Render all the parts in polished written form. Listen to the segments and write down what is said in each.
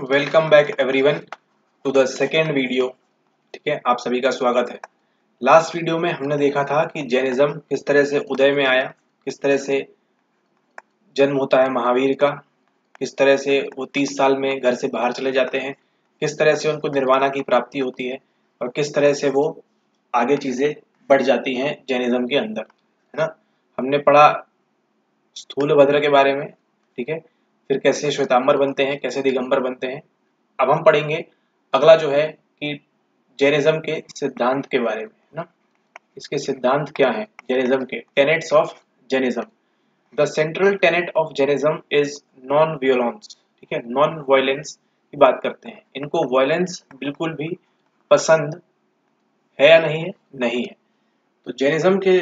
Welcome back everyone to the second video. ठीक है, आप सभी का स्वागत है। लास्ट वीडियो में हमने देखा था कि जैनिज्म किस तरह से उदय में आया, किस तरह से जन्म होता है महावीर का, किस तरह से वो 30 साल में घर से बाहर चले जाते हैं, किस तरह से उनको निर्वाणा की प्राप्ति होती है और किस तरह से वो आगे चीज़ें बढ़ जाती हैं जैनिज्म के अंदर, है ना। हमने पढ़ा स्थूलभद्र के बारे में, ठीक है, फिर कैसे श्वेतांबर बनते हैं, कैसे दिगंबर बनते हैं। अब हम पढ़ेंगे अगला जो है कि जैनिज्म के सिद्धांत के बारे में, है ना। इसके सिद्धांत क्या हैं जैनिज्म के, tenets of Jainism. The central tenet of Jainism is non violence. ठीक है, नॉन वायलेंस की बात करते हैं। इनको वायलेंस बिल्कुल भी पसंद है या नहीं है? नहीं है। तो जैनिज्म के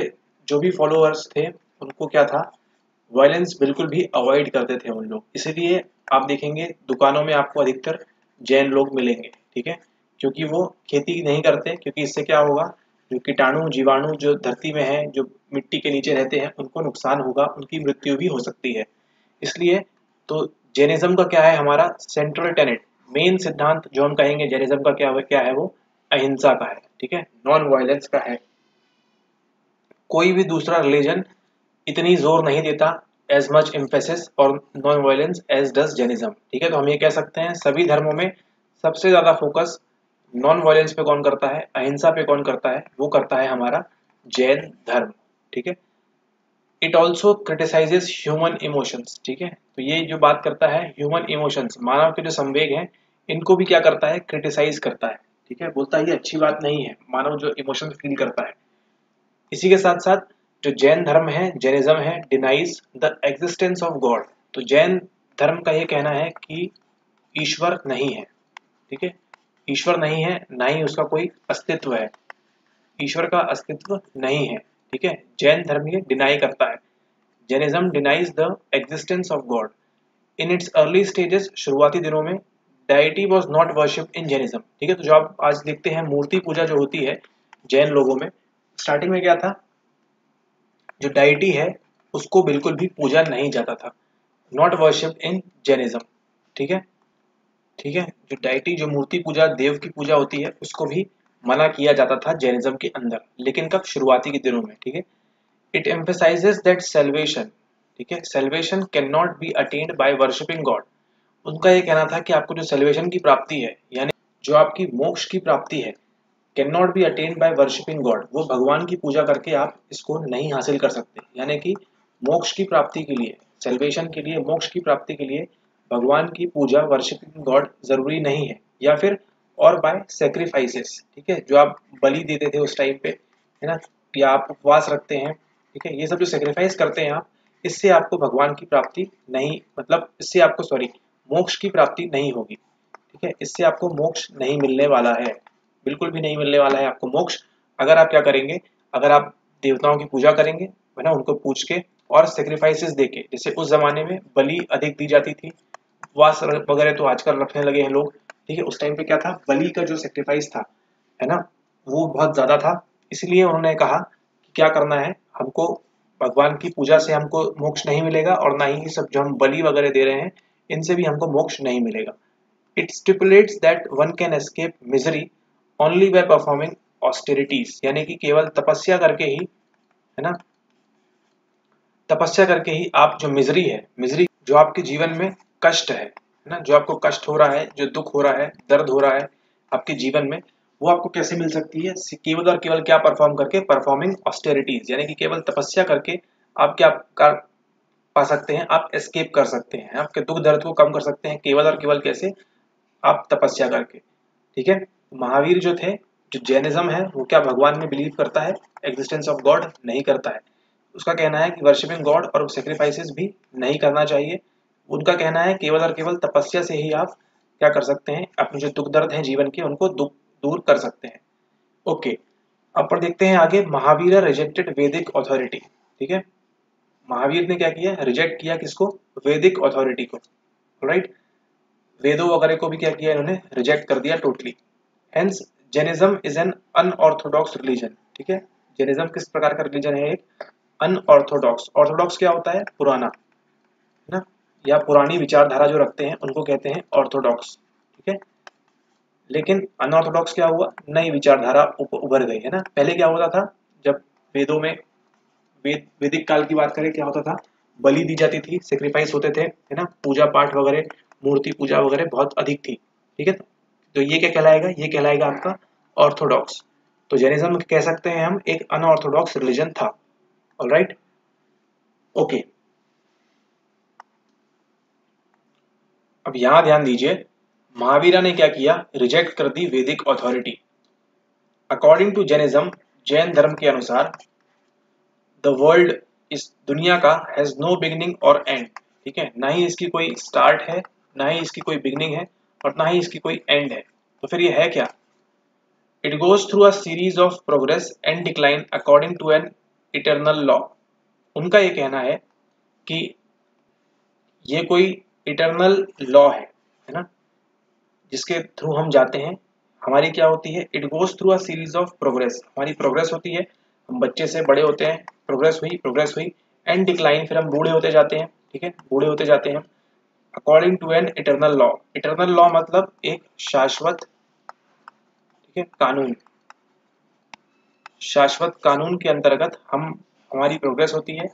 जो भी फॉलोअर्स थे उनको क्या था, वायलेंस बिल्कुल भी अवॉइड करते थे उन लोग। इसीलिए आप देखेंगे दुकानों में आपको अधिकतर जैन लोग मिलेंगे, ठीक है, क्योंकि वो खेती नहीं करते, क्योंकि इससे क्या होगा, जो कीटाणु जीवाणु जो धरती में है, जो मिट्टी के नीचे रहते हैं, उनको नुकसान होगा, उनकी मृत्यु भी हो सकती है। इसलिए तो जैनिज्म का क्या है, हमारा सेंट्रल टेनेट, मेन सिद्धांत जो हम कहेंगे जैनिज्म का क्या है, वो अहिंसा का है, ठीक है, नॉन वायलेंस का है। कोई भी दूसरा रिलीजन इतनी जोर नहीं देता एज मच एम्फेसिस और non violence as does Jainism. ठीक है, तो हम ये कह सकते हैं सभी धर्मों में सबसे ज्यादा फोकस नॉन वायलेंस पे कौन करता है, अहिंसा पे कौन करता है, वो करता है हमारा जैन धर्म। ठीक है, it also criticises human emotions. ठीक है, तो ये जो बात करता है ह्यूमन इमोशंस, मानव के जो संवेग हैं, इनको भी क्या करता है, क्रिटिसाइज करता है। ठीक है, बोलता है ये अच्छी बात नहीं है, मानव जो इमोशंस फील करता है। इसी के साथ साथ जो जैन धर्म है, जैनिज्म है, denies the existence of God. तो जैन धर्म का ये कहना है कि ईश्वर नहीं है। ठीक है, ईश्वर नहीं है, ना ही उसका कोई अस्तित्व है, ईश्वर का अस्तित्व नहीं है। ठीक है, जैन धर्म ये डिनाई करता है। Jainism denies the existence of God in its early stages. शुरुआती दिनों में deity was not worship in Jainism. ठीक है, तो जो आप आज देखते हैं मूर्ति पूजा जो होती है जैन लोगों में, स्टार्टिंग में क्या था, जो डाइटी है उसको बिल्कुल भी पूजा नहीं जाता था, नॉट वर्शिप इन जैनिज्म। ठीक है, ठीक है, जो डाइटी जो मूर्ति पूजा देव की पूजा होती है उसको भी मना किया जाता था जैनिज्म के अंदर, लेकिन कब, शुरुआती के दिनों में। ठीक है, इट एम्फेसाइजेस दैट सेल्वेशन, ठीक है, salvation can not be attend bye worshipping God. उनका ये कहना था कि आपको जो सेल्वेशन की प्राप्ति है, यानी जो आपकी मोक्ष की प्राप्ति है, can not be attend bye worshipping God, वो भगवान की पूजा करके आप इसको नहीं हासिल कर सकते। यानी कि मोक्ष की प्राप्ति के लिए, सेल्वेशन के लिए, मोक्ष की प्राप्ति के लिए भगवान की पूजा, वर्शिपिंग गॉड जरूरी नहीं है, या फिर और बाय सेक्रीफाइसेस। ठीक है, जो आप बलि देते थे उस टाइम पे, है ना, या आप उपवास रखते हैं, ठीक है, ये सब जो सेक्रीफाइस करते हैं आप, इससे आपको भगवान की प्राप्ति नहीं, मतलब इससे आपको मोक्ष की प्राप्ति नहीं होगी। ठीक है, इससे आपको मोक्ष नहीं मिलने वाला है, बिल्कुल भी नहीं मिलने वाला है आपको मोक्ष। अगर आप क्या करेंगे, अगर आप देवताओं की पूजा करेंगे, है ना, उनको पूछ के और सेक्रीफाइसेस देके, जैसे उस जमाने में बलि अधिक दी जाती थी, उपवास वगैरह तो आजकल रखने लगे हैं लोग। ठीक है, उस टाइम पे क्या था, बलि का जो सेक्रीफाइस था, है ना, वो बहुत ज्यादा था। इसलिए उन्होंने कहा कि क्या करना है हमको, भगवान की पूजा से हमको मोक्ष नहीं मिलेगा, और ना ही सब जो हम बलि वगैरह दे रहे हैं इनसे भी हमको मोक्ष नहीं मिलेगा। It stipulates that one can escape misery only by performing austerities, यानी कि केवल तपस्या करके ही, है ना, तपस्या करके ही आप जो मिजरी है, मिजरी जो आपके जीवन में कष्ट है ना, जो आपको कष्ट हो रहा है, जो दुख हो रहा है, दर्द हो रहा है आपके जीवन में, वो आपको कैसे मिल सकती है, केवल और केवल क्या परफॉर्म करके, परफॉर्मिंग ऑस्टेरिटीज, यानी कि केवल तपस्या करके आप क्या कर पा सकते हैं, आप एस्केप कर सकते हैं, आपके दुख दर्द को कम कर सकते हैं, केवल और केवल कैसे, आप तपस्या करके। ठीक है, महावीर जो थे, जो जैनिज्म है, वो क्या भगवान में बिलीव करता है, एग्जिस्टेंस ऑफ गॉड नहीं करता है। उसका कहना है कि वर्शिपिंग गॉड और सेक्रीफाइसेस भी नहीं करना चाहिए। उनका कहना है केवल और केवल तपस्या से ही आप क्या कर सकते हैं, अपने जो दुख दर्द हैं जीवन के उनको दूर कर सकते हैं। ओके, अब पर देखते हैं आगे, महावीर रिजेक्टेड वैदिक अथॉरिटी। ठीक है, महावीर ने क्या किया, रिजेक्ट किया किसको, वैदिक अथॉरिटी को, राइट, वेदों वगैरह को भी क्या किया इन्होंने, रिजेक्ट कर दिया totally. Hence Jainism is an unorthodox religion. ठीक है, जैनिज्म किस प्रकार का रिलीजन है, एक अनऑर्थोडॉक्स। ऑर्थोडॉक्स क्या होता है, पुराना, है ना, या पुरानी विचारधारा जो रखते हैं उनको कहते हैं ऑर्थोडॉक्स। ठीक है। लेकिन अनऑर्थोडॉक्स क्या हुआ, नई विचारधारा उभर गई, है ना। पहले क्या होता था, जब वेदों में वैदिक काल की बात करें, क्या होता था, बलि दी जाती थी, सेक्रीफाइस होते थे, है ना, पूजा पाठ वगैरह, मूर्ति पूजा वगैरह बहुत अधिक थी, ठीक है। तो ये क्या कहलाएगा, ये कहलाएगा आपका ऑर्थोडॉक्स। तो जैनिज्म कह सकते हैं हम एक अनऑर्थोडॉक्स रिलीजन था। Alright, okay. अब यहां ध्यान दीजिए, महावीरा ने क्या किया, रिजेक्ट कर दी Vedic authority. According to Jainism, Jain धर्म के अनुसार, द वर्ल्ड, इस दुनिया का, हैज नो बिगिनिंग और एंड, ठीक है, ना ही इसकी कोई स्टार्ट है, ना ही इसकी कोई बिगिनिंग है, और ना ही इसकी कोई एंड है। तो फिर ये है क्या, it goes through a series of progress and decline according to an eternal law. उनका ये कहना है कि ये कोई इटर्नल लॉ है ना, जिसके थ्रू हम जाते हैं। हमारी क्या होती है, it goes through a series of progress, हमारी प्रोग्रेस होती है, हम बच्चे से बड़े होते हैं, प्रोग्रेस हुई, एंड डिक्लाइन, फिर हम बूढ़े होते जाते हैं, ठीक है, बूढ़े होते जाते हैं, according to an eternal law. Eternal law मतलब एक शाश्वत, ठीक है, कानून, शाश्वत कानून के अंतर्गत हम, हमारी प्रोग्रेस होती है,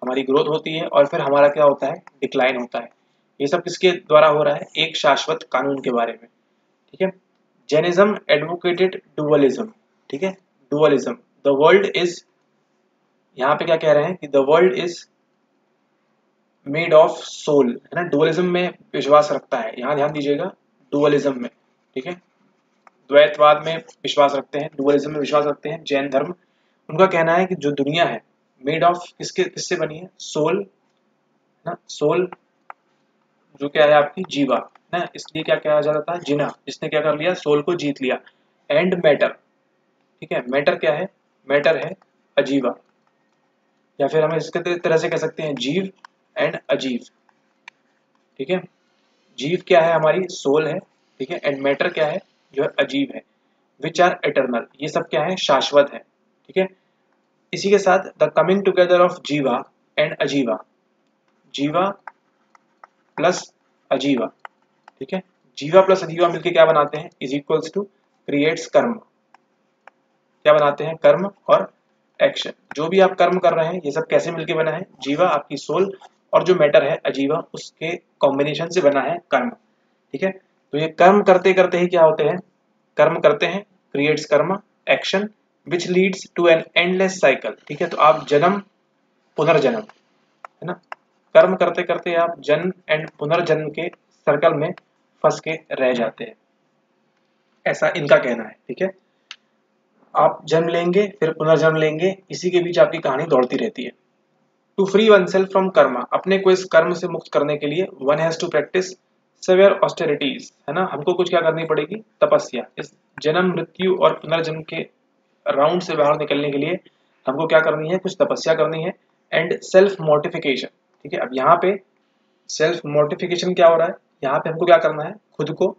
हमारी ग्रोथ होती है, और फिर हमारा क्या होता है, डिक्लाइन होता है। ये सब किसके द्वारा हो रहा है, एक शाश्वत कानून के बारे में, ठीक है। जैनिज्म एडवोकेटेड डुअलिज्म, ठीक है, डुअलिज्म, द वर्ल्ड इज, यहाँ पे क्या कह रहे हैं कि the world is made of soul, है ना, डुअलिज्म में विश्वास रखता है, यहाँ ध्यान दीजिएगा, डुअलिज्म में, ठीक है, द्वैतवाद में विश्वास रखते हैं, डुअलिज्म में विश्वास रखते हैं जैन धर्म। उनका कहना है कि जो दुनिया है, मेड ऑफ किससे बनी है, सोल, ना, सोल जो क्या है आपकी जीवा, ना, इसलिए क्या कहा जाता था, जिना, जिसने क्या कर लिया, सोल को जीत लिया, एंड मैटर, ठीक है, मैटर क्या है, मैटर है अजीवा, या फिर हम इसके तरह से कह सकते हैं जीव एंड अजीव, ठीक है। जीव क्या है, हमारी सोल है, ठीक है, एंड मैटर क्या है, जो है अजीव है, विच आर एटर्नल, ये सब क्या है, शाश्वत है, ठीक है। इसी के साथ द कमिंग टुगेदर ऑफ जीवा एंड अजीवा, जीवा प्लस अजीवा, ठीक है, जीवा प्लस अजीवा मिलके क्या बनाते हैं, इज इक्वल्स टू क्रिएट्स कर्म, क्या बनाते हैं, कर्म और एक्शन। जो भी आप कर्म कर रहे हैं, ये सब कैसे मिलके बना है, जीवा आपकी सोल और जो मैटर है अजीवा, उसके कॉम्बिनेशन से बना है कर्म, ठीक है। तो ये कर्म करते करते ही क्या होते हैं, कर्म करते हैं, creates karma, action, which leads to an endless cycle, ठीक है। तो आप जन्म पुनर्जन्म, है ना, कर्म करते करते आप जन्म एंड पुनर्जन्म के सर्कल में फंस के रह जाते हैं, ऐसा इनका कहना है, ठीक है। आप जन्म लेंगे, फिर पुनर्जन्म लेंगे, इसी के बीच आपकी कहानी दौड़ती रहती है। To free one self from karma, अपने को इस कर्म से मुक्त करने के लिए one has to practice severe austerities, है ना, हमको कुछ क्या करनी पड़ेगी, तपस्या। इस जन्म मृत्यु और पुनर्जन्म के राउंड से बाहर निकलने के लिए हमको क्या करनी है, कुछ तपस्या करनी है, एंड सेल्फ मोर्टिफिकेशन, ठीक है। अब यहाँ पे सेल्फ मोर्टिफिकेशन क्या हो रहा है, यहाँ पे हमको क्या करना है, खुद को,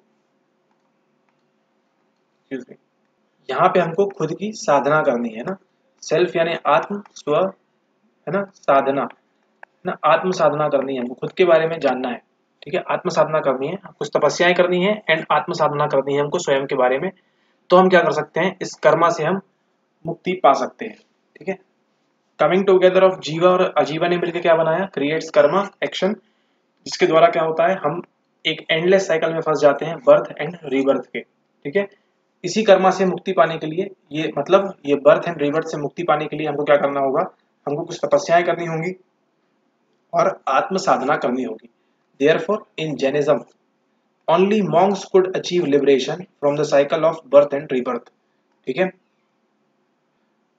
यहाँ पे हमको खुद की साधना करनी है ना, सेल्फ यानी आत्म, स्व, है ना, साधना, है ना, आत्म साधना करनी है, हमको खुद के बारे में जानना है, ठीक है, आत्म साधना करनी है, कुछ तपस्याएं करनी है, एंड आत्म साधना करनी है हमको स्वयं के बारे में। तो हम क्या कर सकते हैं, इस कर्मा से हम मुक्ति पा सकते हैं, ठीक है। कमिंग टुगेदर ऑफ जीवा और अजीवा ने मिलकर क्या बनाया, क्रिएट्स कर्मा एक्शन, जिसके द्वारा क्या होता है, हम एक एंडलेस साइकिल में फंस जाते हैं, बर्थ एंड रीबर्थ के, ठीक है। इसी कर्मा से मुक्ति पाने के लिए, ये मतलब ये बर्थ एंड रीबर्थ से मुक्ति पाने के लिए हमको क्या करना होगा, हमको कुछ तपस्याएं करनी होंगी और आत्म साधना करनी होगी। Therefore in Jainism only Monks could achieve liberation from the cycle of birth and rebirth, ठीक है।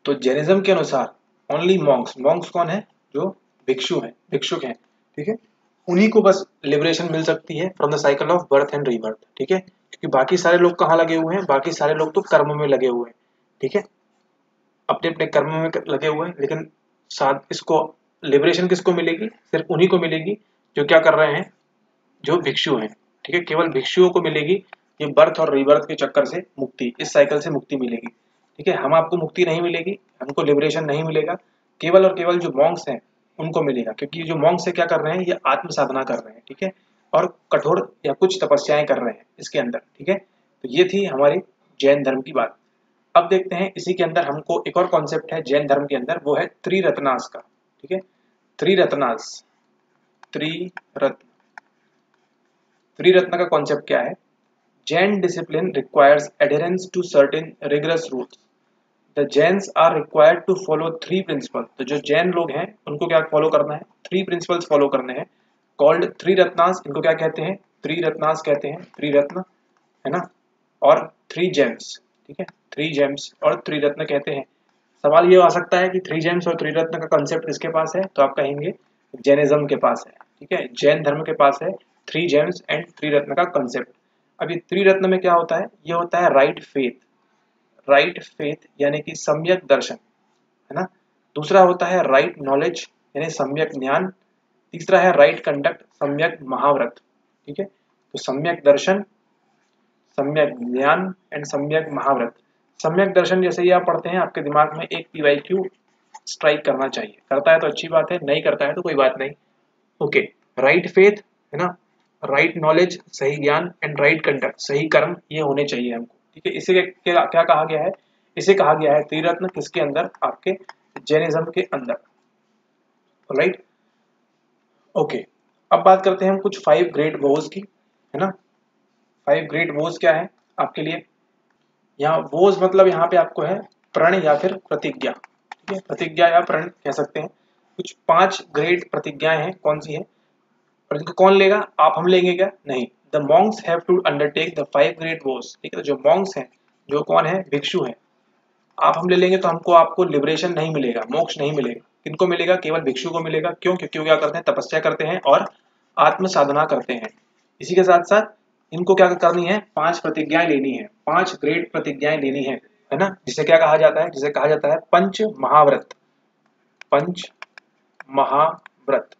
तो जैनिज्म के अनुसार ओनली मॉन्क्स, मॉन्क्स कौन है, जो भिक्षु हैं, भिक्षुक हैं, ठीक है, उन्हीं को बस लिबरेशन मिल सकती है from the cycle of birth and rebirth, ठीक है। क्योंकि बाकी सारे लोग कहाँ लगे हुए हैं, बाकी सारे लोग तो कर्म में लगे हुए हैं, ठीक है, अपने अपने कर्म में लगे हुए हैं, लेकिन साथ इसको लिबरेशन किसको मिलेगी, सिर्फ उन्हीं को मिलेगी जो क्या कर रहे हैं, जो भिक्षु हैं, ठीक है, केवल भिक्षुओं को मिलेगी ये बर्थ और रीबर्थ के चक्कर से मुक्ति, इस साइकिल से मुक्ति मिलेगी, ठीक है। हम आपको मुक्ति नहीं मिलेगी, हमको लिबरेशन नहीं मिलेगा, केवल और केवल जो मॉन्क्स हैं उनको मिलेगा, क्योंकि जो मॉन्क्स है क्या कर रहे हैं, ये आत्म साधना कर रहे हैं, ठीक है। और कठोर या कुछ तपस्याएं कर रहे हैं इसके अंदर, ठीक है। तो ये थी हमारी जैन धर्म की बात। अब देखते हैं इसी के अंदर हमको एक और कॉन्सेप्ट है जैन धर्म के अंदर, वो है त्रिरत्नास का, ठीक है। त्रिरत्नास, त्रिरत्न का कॉन्सेप्ट क्या है? Jain discipline requires adherence to certain rigorous rules. The Jains are required to follow three principle. तो जो जैन लोग हैं उनको क्या फॉलो करना है? थ्री प्रिंसिपल्स फॉलो करने हैं, कॉल्ड त्रिरत्नास। इनको क्या कहते हैं? त्रिरत्नास कहते हैं, त्रिरत्न, है ना। और थ्री जेम्स, ठीक है, थ्री जेम्स और त्रिरत्न कहते हैं। सवाल ये आ सकता है कि थ्री जेम्स और त्रिरत्न का कंसेप्ट किसके पास है? तो आप कहेंगे जैनिज्म के पास है, ठीक है, जैन धर्म के पास है थ्री जेम्स एंड त्रिरत्न का कंसेप्ट। अभी त्रिरत्न में क्या होता है? ये होता है राइट फेथ, राइट फेथ यानी कि सम्यक दर्शन, है ना। दूसरा होता है राइट नॉलेज यानी सम्यक ज्ञान। तीसरा है राइट कंडक्ट, सम्यक महाव्रत, ठीक है। तो सम्यक दर्शन, सम्यक ज्ञान एंड सम्यक महाव्रत। सम्यक दर्शन जैसे ही आप पढ़ते हैं आपके दिमाग में एक PYQ स्ट्राइक करना चाहिए, करता है तो अच्छी बात है, नहीं करता है तो कोई बात नहीं, ओके। राइट फेथ, है ना, राइट नॉलेज सही ज्ञान एंड राइट कंडक्ट सही कर्म, ये होने चाहिए हमको, ठीक है। इसे क्या कहा गया है? इसे कहा गया है त्रिरत्न, किसके अंदर? आपके जैनिज्म के अंदर, राइट, ओके। अब बात करते हैं हम कुछ 5 ग्रेट वोज की, है ना। 5 ग्रेट वोज क्या है आपके लिए? यहाँ वोज मतलब यहाँ पे आपको है प्रण या फिर प्रतिज्ञा, ठीक है, प्रतिज्ञा या प्रण कह सकते हैं। कुछ 5 ग्रेट प्रतिज्ञाएं हैं, कौन सी है और इनको कौन लेगा? आप हम लेंगे क्या? नहीं। The monks have to undertake the 5 great vows, ठीक है। जो मॉन्क्स हैं, जो कौन है? भिक्षु हैं। आप हम ले लेंगे तो हमको आपको लिबरेशन नहीं मिलेगा, मोक्ष नहीं मिलेगा। किनको मिलेगा? केवल भिक्षु को मिलेगा। क्यों? क्योंकि वो क्या करते हैं? तपस्या करते हैं और आत्म साधना करते हैं। इसी के साथ साथ इनको क्या करनी है? 5 प्रतिज्ञाएं लेनी है, 5 ग्रेट प्रतिज्ञाएं लेनी है ना। जिसे क्या कहा जाता है? जिसे कहा जाता है पंच महाव्रत, पंच महाव्रत।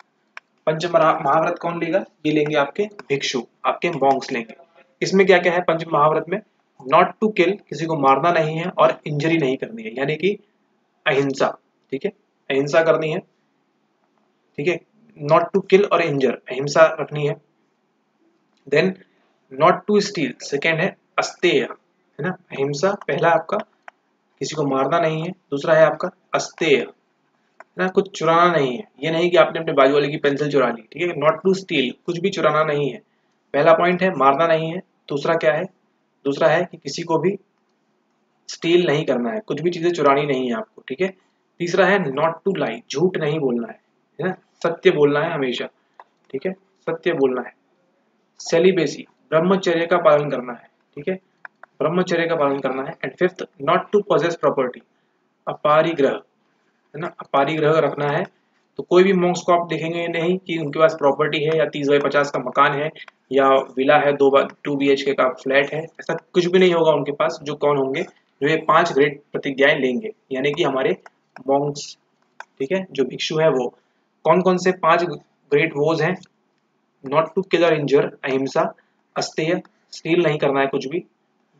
पंच महाव्रत कौन लेगा? ये लेंगे आपके भिक्षु, आपके मॉन्क्स लेंगे। इसमें क्या क्या है पंच महाव्रत में? नॉट टू किल, किसी को मारना नहीं है और इंजरी नहीं करनी है, यानी कि अहिंसा, ठीक है, अहिंसा करनी है, ठीक है। नॉट टू किल और इंजर, अहिंसा रखनी है। Then not to steal, second है अस्तेय, है ना। अहिंसा पहला आपका, किसी को मारना नहीं है। दूसरा है आपका अस्तेय, है ना, कुछ चुराना नहीं है। ये नहीं कि आपने अपने बाजू वाले की पेंसिल चुरा ली, ठीक है। नॉट टू स्टील, कुछ भी चुराना नहीं है, पहला पॉइंट है। मारना नहीं है। दूसरा क्या है? दूसरा है कि किसी को भी स्टील नहीं करना है, कुछ भी चीजें चुरानी नहीं है आपको, ठीक है। तीसरा है नॉट टू लाई, झूठ नहीं बोलना है ना, सत्य बोलना है हमेशा, ठीक है, सत्य बोलना है। सेलिबेसी, ब्रह्मचर्य का पालन करना है, ठीक है, ब्रह्मचर्य का पालन करना है। And fifth, not to possess property, अपारिग्रह, है ना, अपारिग्रह रखना है। तो कोई भी मॉन्क्स को आप देखेंगे नहीं कि उनके पास प्रॉपर्टी है या 30/50 का मकान है या विला है, 2 BHK का फ्लैट है, ऐसा कुछ भी नहीं होगा उनके पास। जो कौन होंगे? जो ये 5 ग्रेट प्रतिज्ञाएं लेंगे, यानी कि हमारे मॉन्क्स, ठीक है, जो भिक्षु है वो। कौन कौन से 5 ग्रेट वोज हैं? नॉट टू किल और इंजर, अहिंसा, अस्तेय, स्टील नहीं करना है कुछ भी,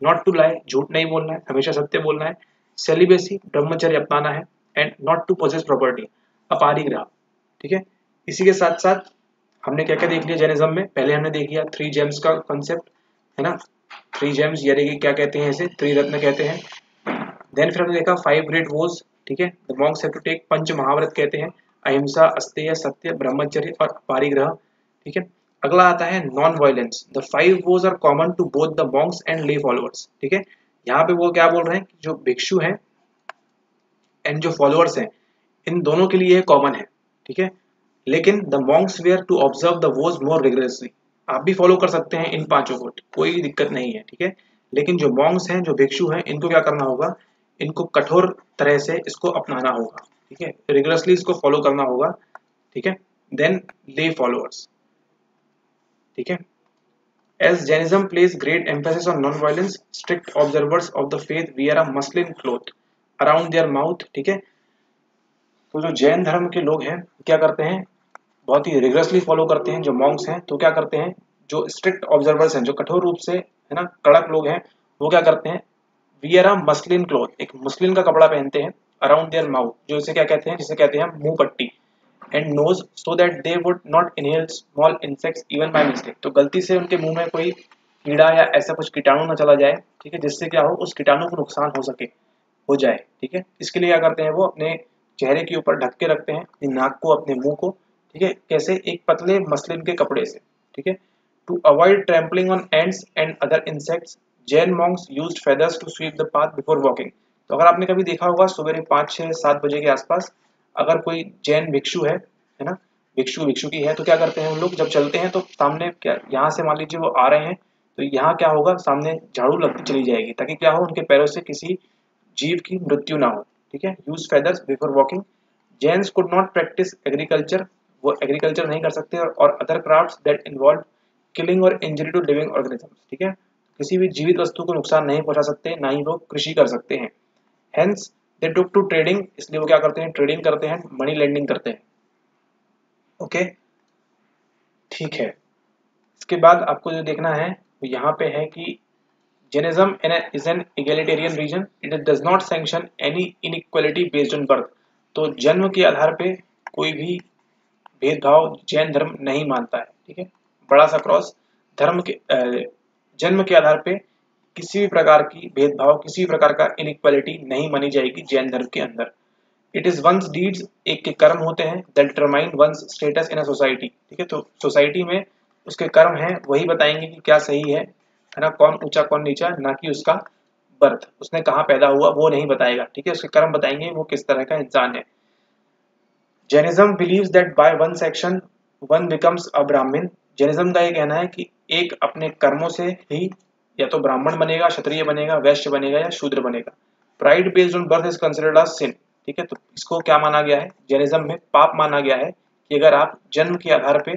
नॉट टू लाई, झूठ नहीं बोलना है, हमेशा सत्य बोलना है, सेलिबेसी, ब्रह्मचर्य अपनाना है, and not to possess property, अपारिग्रह, ठीक है। इसी के साथ साथ हमने क्या क्या देख लिया जैनिज्म में? पहले हमने देख लिया 3 जेम्स का कंसेप्ट, है ना, 3 जेम्स यानी कि क्या कहते हैं इसे? त्रिरत्न कहते हैं। देन फिर हमने देखा 5 ग्रेट वोज, ठीक है, the monks have to take, पंच महाव्रत कहते हैं, अहिंसा, अस्तेय, सत्य, ब्रह्मचर्य और अपारिग्रह, ठीक है। अगला आता है non violence. The 5 vows are common to both the monks and lay followers, ठीक है। यहाँ पे वो क्या बोल रहे हैं कि जो भिक्षु हैं एंड जो फॉलोअर्स हैं, इन दोनों के लिए ये कॉमन है, ठीक है। लेकिन the monks were to observe the vows more rigorously, आप भी फॉलो कर सकते हैं इन पांचों को, कोई दिक्कत नहीं है, ठीक है। लेकिन जो मॉन्क्स हैं, जो भिक्षु हैं, इनको क्या करना होगा? इनको कठोर तरह से इसको अपनाना होगा, ठीक है, रिगरसली इसको फॉलो करना होगा, ठीक है। देन ले फॉलोअर्स, ठीक है। As Jainism places great emphasis on non-violence, strict observers of the faith wear a muslin cloth around their mouth, ठीक है। तो जो जैन धर्म के लोग हैं क्या करते हैं? बहुत ही रिगरसली फॉलो करते हैं। जो मॉन्क्स हैं तो क्या करते हैं? जो स्ट्रिक्ट ऑब्जर्वर्स हैं, जो कठोर रूप से, है ना, कड़क लोग हैं, वो क्या करते हैं? वियर अ मस्लिन क्लॉथ, एक मुस्लिन का कपड़ा पहनते हैं, अराउंड देयर माउथ, जो इसे क्या कहते हैं? जिसे कहते हैं मुंह पट्टी, and nose so that they would not inhale small insects even by mistake. तो गलती से उनके मुंह में कोई कीड़ा या ऐसा कुछ कीटाणु ना चला जाए, ठीक है, जिससे क्या हो उस कीटाणु को नुकसान हो जाए, ठीक है। इसके लिए क्या करते हैं वो अपने चेहरे के ऊपर ढक के रखते हैं, अपनी नाक को, अपने मुंह को, ठीक है, कैसे, एक पतले मसलिन के कपड़े से, ठीक है। To avoid trampling on ants and other insects, Jain monks used feathers to sweep the path before walking. तो अगर आपने कभी देखा होगा सवेरे 5, 6, 7 बजे के आसपास अगर कोई जैन भिक्षु है ना, भिक्षु की है, तो क्या करते हैं उन लोग जब चलते हैं तो सामने क्या, यहाँ से मान लीजिए वो आ रहे हैं तो यहाँ क्या होगा, सामने झाड़ू लगती चली जाएगी ताकि क्या हो उनके पैरों से किसी जीव की मृत्यु ना हो, ठीक है। Use feathers before walking. Jains could not practice agriculture, वो एग्रीकल्चर नहीं कर सकते, और other crafts that involve killing और इंजरी टू लिविंग ऑर्गेनिजम्स, ठीक है। किसी भी जीवित वस्तु को नुकसान नहीं पहुंचा सकते, ना ही वो कृषि कर सकते हैं। Hence they took to trading, इसलिए वो क्या करते हैं, ट्रेडिंग करते हैं, मनी लेंडिंग करते हैं। ओके, ठीक है। इसके बाद आपको जो देखना है वो यहाँ पे है कि Jainism is an egalitarian religion. It does not sanction any inequality based on birth. तो जन्म के आधार पे कोई भी भेदभाव जैन धर्म नहीं मानता है, ठीक है। बड़ा सा क्रॉस, धर्म के जन्म के आधार पे किसी भी प्रकार की भेदभाव, किसी भी प्रकार का इनइक्वालिटी नहीं मानी जाएगी जैन धर्म के अंदर। इट इज वंस डीड्स, एक के कर्म होते हैं, that determine one's status in a society, ठीक है। तो सोसाइटी में उसके कर्म हैं, वही बताएंगे कि क्या सही है ना, कौन ऊंचा कौन नीचा, ना कि उसका बर्थ, उसने कहाँ पैदा हुआ वो नहीं बताएगा, ठीक है। उसके कर्म बताएंगे वो किस तरह का इंसान है। Jainism believes that by one section one becomes a ब्राह्मण। जैनिज्म का ये कहना है कि एक अपने कर्मों से ही या तो ब्राह्मण बनेगा, क्षत्रिय बनेगा, वैश्य बनेगा या शूद्र बनेगा। Pride based on birth is considered a sin, ठीक है। तो इसको क्या माना गया है, जैनिज्म में पाप माना गया है कि अगर आप जन्म के आधार पे,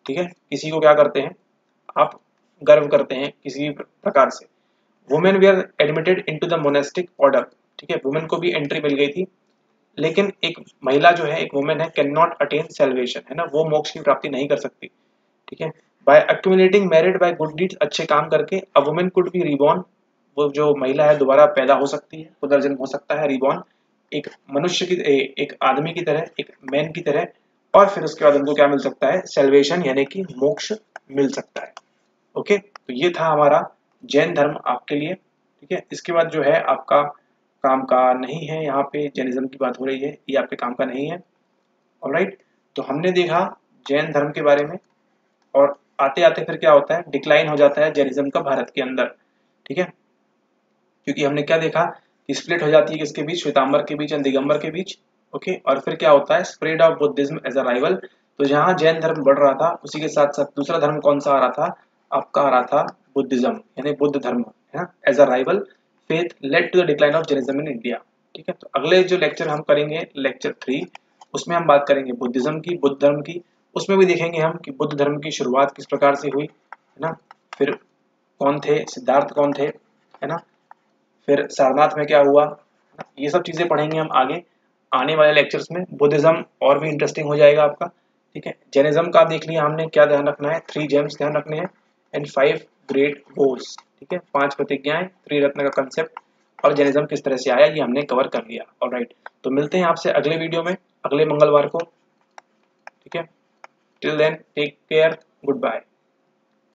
ठीक है, किसी को क्या करते हैं, आप गर्व करते हैं किसी भी प्रकार से। Women they are admitted into the monastic order, ठीक है, वुमेन को भी एंट्री मिल गई थी, लेकिन एक महिला जो है, एक वुमेन है, कैन नॉट अटेन सेल्वेशन, है ना, वो मोक्ष की प्राप्ति नहीं कर सकती, ठीक है। By accumulating merit by good deeds, अच्छे काम करके a women could be reborn, वो जो महिला है दोबारा पैदा हो सकती है, पुनर्जन्म हो सकता है, रिबॉर्न, एक मनुष्य की, एक आदमी की तरह, एक मैन की तरह, और फिर उसके बाद उनको क्या मिल सकता है, सेल्वेशन यानी कि मोक्ष मिल सकता है। ओके, तो ये था हमारा जैन धर्म आपके लिए, ठीक है। इसके बाद जो है आपका काम का नहीं है, यहाँ पे जैनिज्म की बात हो रही है, ये आपके काम का नहीं है। ऑलराइट, तो हमने देखा जैन धर्म के बारे में, और आते आते फिर क्या होता है, डिक्लाइन हो जाता है जैनिज्म का भारत के अंदर, ठीक है। क्योंकि हमने क्या देखा कि स्प्लिट हो जाती है किसके बीच, श्वेतांबर के बीच एंड दिगंबर के बीच। ओके, और फिर क्या होता है, spread of Buddhism as a rival. तो जहाँ जैन धर्म बढ़ रहा था उसी के साथ साथ दूसरा धर्म कौन सा आ रहा था, आपका आ रहा था बुद्धिज्म, यानी बुद्ध धर्म, है ना, as a rival faith led to the decline of Jainism in India, ठीक है। तो अगले जो लेक्चर हम करेंगे, लेक्चर 3, उसमें हम बात करेंगे बुद्धिज्म की, बुद्ध धर्म की। उसमें भी देखेंगे हम कि बुद्ध धर्म की शुरुआत किस प्रकार से हुई, है ना, फिर कौन थे, सिद्धार्थ कौन थे, है ना, फिर सारनाथ में क्या हुआ, ये सब चीजें पढ़ेंगे हम आगे आने वाले लेक्चर्स में। बुद्धिज्म और भी इंटरेस्टिंग हो जाएगा आपका, ठीक है। जैनिज्म का देख लिया हमने, क्या ध्यान रखना है, 3 जेम्स ध्यान रखने हैं एंड 5 ग्रेट वोर्स, ठीक है, 5 प्रतिज्ञाएं, 3 रत्न का कंसेप्ट, और जैनिज्म किस तरह से आया ये हमने कवर कर लिया। ऑलराइट, तो मिलते हैं आपसे अगले वीडियो में अगले मंगलवार को, ठीक है। Till then take care, good bye.